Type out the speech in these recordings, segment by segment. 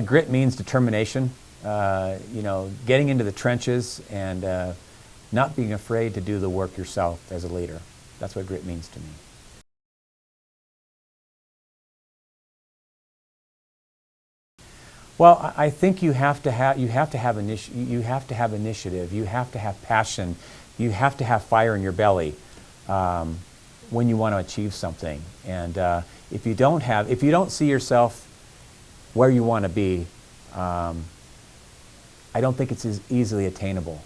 Grit means determination, getting into the trenches and not being afraid to do the work yourself as a leader. That's what grit means to me. Well, I think you have to have initiative. You have to have passion. You have to have fire in your belly when you want to achieve something. And if you don't see yourself where you want to be, I don't think it's as easily attainable.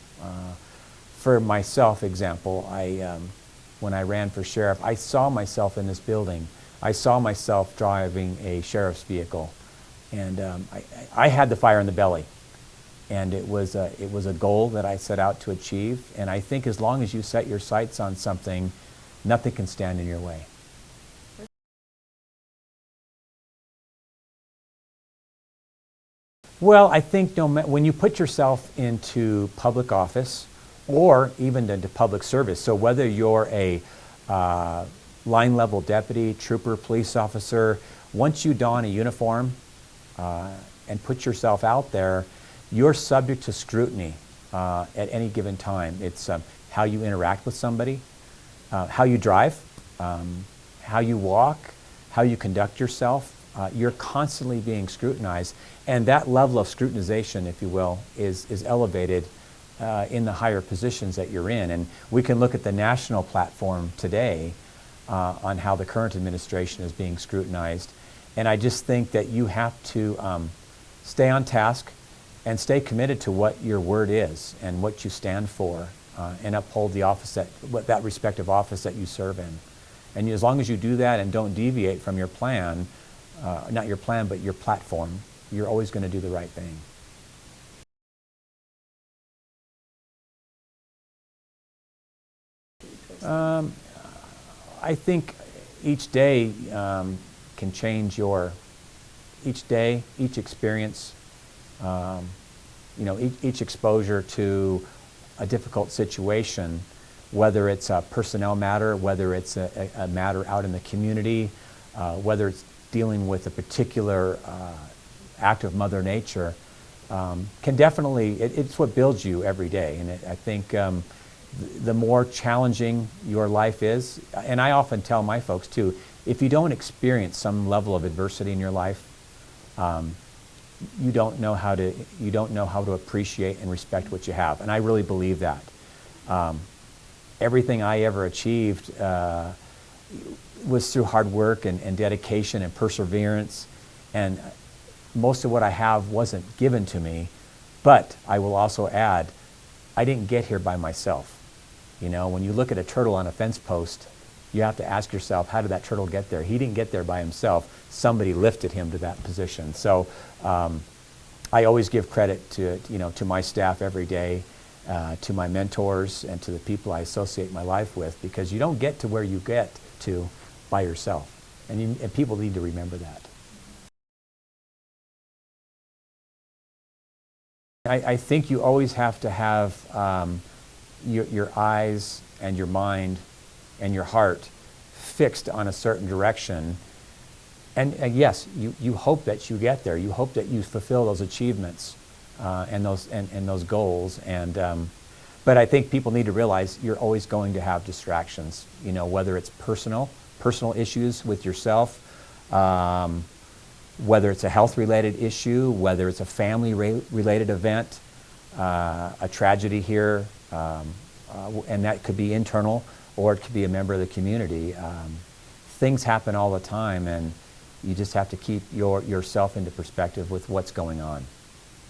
For myself, example, when I ran for sheriff, I saw myself in this building. I saw myself driving a sheriff's vehicle. And I had the fire in the belly, and it was a goal that I set out to achieve. And I think as long as you set your sights on something, nothing can stand in your way. Well, I think when you put yourself into public office, or even into public service, so whether you're a line level deputy, trooper, police officer, once you don a uniform, and put yourself out there, you're subject to scrutiny at any given time. It's how you interact with somebody, how you drive, how you walk, how you conduct yourself. You're constantly being scrutinized, and that level of scrutinization, if you will, is elevated in the higher positions that you're in. And we can look at the national platform today on how the current administration is being scrutinized. And I just think that you have to stay on task and stay committed to what your word is and what you stand for, and uphold the office that respective office that you serve in. And as long as you do that and don't deviate from your plan, not your plan, but your platform, you're always going to do the right thing. I think each day can change each day, each experience, each exposure to a difficult situation, whether it's a personnel matter, whether it's a matter out in the community, whether it's dealing with a particular act of Mother Nature, can definitely, it's what builds you every day. And I think the more challenging your life is, and I often tell my folks too, if you don't experience some level of adversity in your life, you don't know how to appreciate and respect what you have. And I really believe that. Everything I ever achieved was through hard work and dedication and perseverance. And most of what I have wasn't given to me, but I will also add, I didn't get here by myself. When you look at a turtle on a fence post, you have to ask yourself, how did that turtle get there? He didn't get there by himself. Somebody lifted him to that position. So I always give credit to my staff every day, to my mentors, and to the people I associate my life with, because you don't get to where you get to by yourself. And people need to remember that. I think you always have to have your eyes and your mind and your heart fixed on a certain direction. And yes, you hope that you get there. You hope that you fulfill those achievements and those goals. But I think people need to realize you're always going to have distractions. Whether it's personal issues with yourself, whether it's a health-related issue, whether it's a family-related event, a tragedy here, and that could be internal, or it could be a member of the community. Things happen all the time, and you just have to keep yourself into perspective with what's going on.